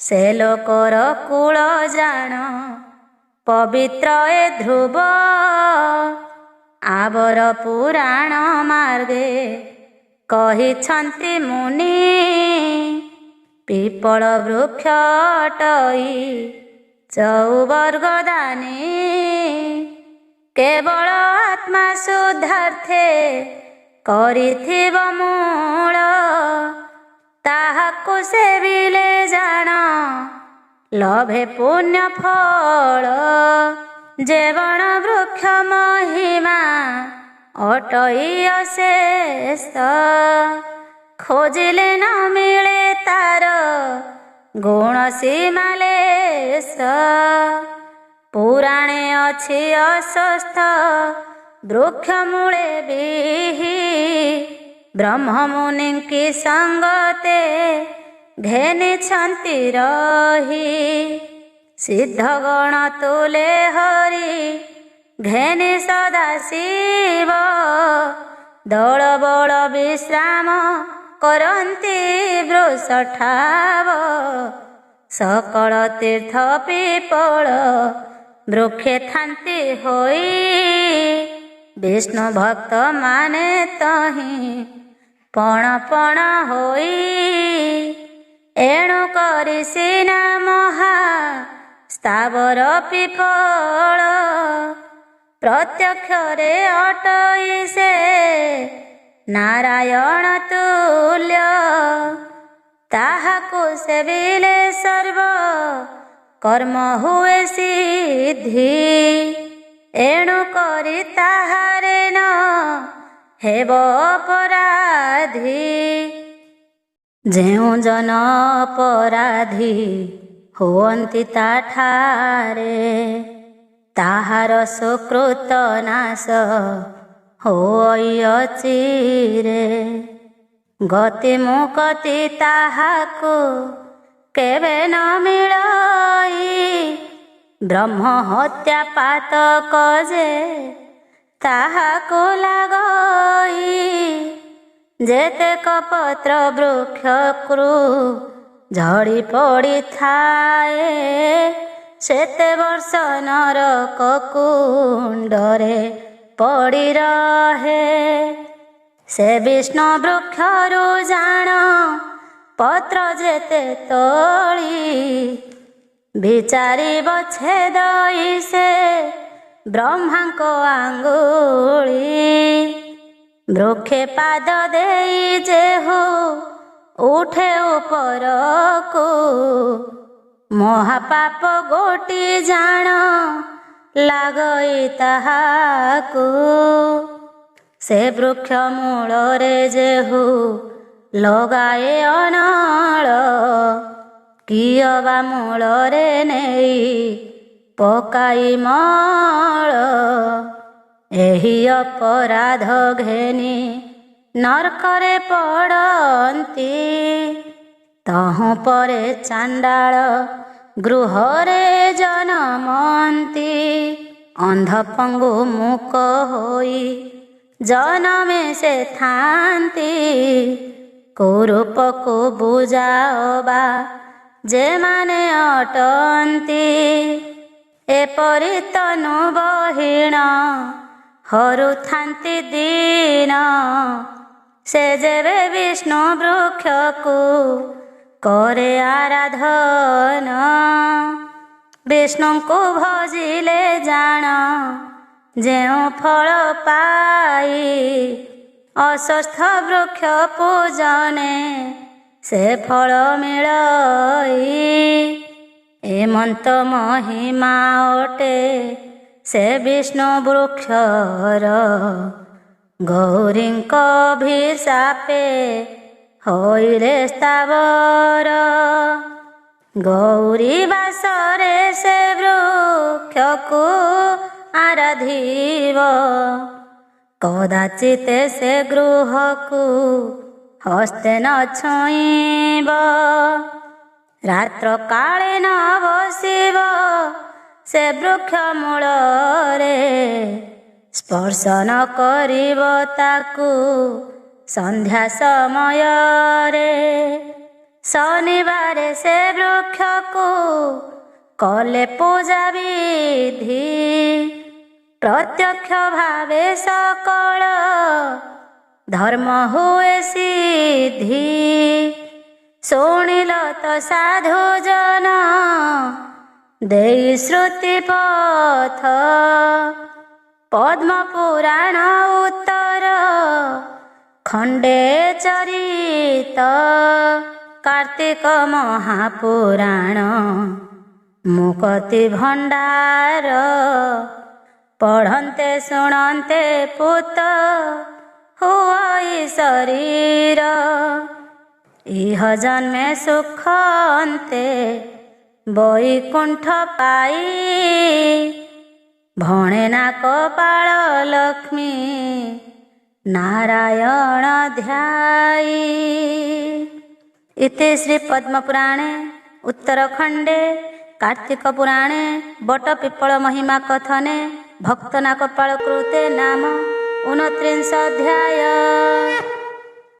ସେ ଲୋକର କୂଳ ଜାଣ ପବିତ୍ର ଏ ଧ୍ରୁବ। ଆବର ପୁରାଣ ମାର୍ଗେ କହିଛନ୍ତି ମୁନି, ପିପଳ ବୃକ୍ଷ ଅଟଇ ଚଉବର୍ଗ ଦାନୀ। କେବଳ ଆତ୍ମା ସୁଧାର୍ଥେ କରିଥିବ ମୂଳ, ତାହାକୁ ସେବିଲେ ଜାଣ ଲଭେ ପୁଣ୍ୟ ଫଳ। ଯେ ବଣ ବୃକ୍ଷ ମହିମା ଅଟଇ ଅଶେଷ, ଖୋଜିଲେ ନ ମିଳେ ତାର ଗୁଣ ସୀମାଲେଶ। ପୁରାଣେ ଅଛି ଅଶ୍ୱତ୍ଥ ବୃକ୍ଷ ମୂଳେ ବିହି, ବ୍ରହ୍ମମୁନିଙ୍କି ସଙ୍ଗତେ ଘେନିଛନ୍ତି ରହି। ସିଦ୍ଧଗଣ ତୁଲେ ହରି ଘେନି ସଦା ଶିବ, ଦଳ ବଳ ବିଶ୍ରାମ କରନ୍ତି ବୃଷଠାବ। ସକଳ ତୀର୍ଥ ପିପଳ ବୃକ୍ଷେ ଥାନ୍ତି ହୋଇ, ବିଷ୍ଣୁ ଭକ୍ତ ମାନେ ତହିଁ ପଣ ପଣ ହୋଇ। ଏଣୁ କରି ସିନା ମହା ସ୍ଥାବର ପିପଳ, ପ୍ରତ୍ୟକ୍ଷରେ ଅଟଇ ସେ ନାରାୟଣ ତୁଲ୍ୟ। ତାହାକୁ ସେବିଲେ ସର୍ବ କର୍ମ ହୁଏ ସିଦ୍ଧି, ଏଣୁ କରି ତାହାରେ ନ ହେବ ଅପରାଧୀ। ଯେଉଁ ଜନ ଅପରାଧୀ ହୁଅନ୍ତି ତାଠାରେ, ତାହାର ସୁକୃତ ନାଶ ହୋଇ ଅଚିରେ। ଗତି ମୁକତି ତାହାକୁ କେବେ ନ ମିଳଇ, ବ୍ରହ୍ମ ହତ୍ୟା ପାତକ ଯେ ତାହାକୁ ଲାଗଇ। ଯେତେକ ପତ୍ର ବୃକ୍ଷରୁ ଝଡ଼ି ପଡ଼ିଥାଏ, ସେତେ ବର୍ଷ ନରକ କୁଣ୍ଡରେ ପଡ଼ି ରହେ। ସେ ବିଷ୍ଣୁ ବୃକ୍ଷରୁ ଜାଣ ପତ୍ର ଯେତେ ତୋଳି, ବିଚାରିବ ଛେଦଇ ସେ ବ୍ରହ୍ମାଙ୍କ ଆଙ୍ଗୁଳି। ବୃକ୍ଷେ ପାଦ ଦେଇ ଯେହୁ ଉଠେ ଉପରକୁ, ମହାପାପ ଗୋଟି ଜାଣ ଲାଗଇ ତାହାକୁ। ସେ ବୃକ୍ଷ ମୂଳରେ ଯେହୁ ଲଗାଏ ଅନଳ, କିଅ ବା ମୂଳରେ ନେଇ ପକାଇ ମଳ। ଏହି ଅପରାଧ ଘେନି ନର୍କରେ ପଡ଼ନ୍ତି। ତହୁଁ ପରେ ଚାଣ୍ଡାଳ ଗୃହରେ ଜନମନ୍ତି। ଅନ୍ଧ ପଙ୍ଗୁ ମୁକ ହୋଇ ଜନମେ ସେ ଥାନ୍ତି। କୁରୂପକୁ ବୁଝାଅବା ଯେମାନେ ଅଟନ୍ତି। ଏପରି ତନୁ ବହିଣ ହରୁଥାନ୍ତି ଦିନ। ସେ ଯେବେ ବିଷ୍ଣୁ ବୃକ୍ଷକୁ କରେ ଆରାଧନ। ବିଷ୍ଣୁଙ୍କୁ ଭଜିଲେ ଜାଣ ଯେଉଁ ଫଳ ପାଇ। ଅଶ୍ୱତ୍ଥ ବୃକ୍ଷ ପୂଜନେ ସେ ଫଳ ମିଳଇ। ଏମନ୍ତ ମହିମା ଅଟେ ସେ ବିଷ୍ଣୁ ବୃକ୍ଷର। ଗୌରୀଙ୍କ ଅଭିଶାପେ ହୋଇଲେ ସ୍ଥାବର। ଗୌରୀ ବାସରେ ସେ ବୃକ୍ଷକୁ ଆରାଧିବ। କଦାଚିତ ସେ ଗୃହକୁ ହସ୍ତେ ନ ଛୁଇଁବ। ରାତ୍ର କାଳେ ନ ବସିବ ସେ ବୃକ୍ଷ ମୂଳରେ। ସ୍ପର୍ଶ ନ କରିବ ତାକୁ ସନ୍ଧ୍ୟା ସମୟରେ। ଶନିବାରେ ସେ ବୃକ୍ଷକୁ କଲେ ପୂଜା ବିଧି। ପ୍ରତ୍ୟକ୍ଷ ଭାବେ ସକଳ ଧର୍ମ ହୁଏ ସିଦ୍ଧି। ଶୁଣିଲ ତ ସାଧୁ ଜନ ଦେଇ ଶ୍ରୁତି ପଥ। ପଦ୍ମ ପୁରାଣ ଉତ୍ତର ଖଣ୍ଡେ ଚରିତ। କାର୍ତ୍ତିକ ମହାପୁରାଣ ମୁକତି ଭଣ୍ଡାର। ପଢ଼ନ୍ତେ ଶୁଣନ୍ତେ ପୁତ ହୁଇ ଶରୀର। ଇହ ଜନ୍ମେ ସୁଖ ଅନ୍ତେ ବୈକୁଣ୍ଠ ପାଇ। ଭଣେ ନା କପାଳ ଲକ୍ଷ୍ମୀ ନାରାୟଣ ଧ୍ୟାଇ। ଇତି ଶ୍ରୀ ପଦ୍ମପୁରାଣେ ଉତ୍ତରଖଣ୍ଡେ कार्तिक पुराणे बट पिपल महिमा कथने भक्तना कपाल कृते नाम 29 अध्याय।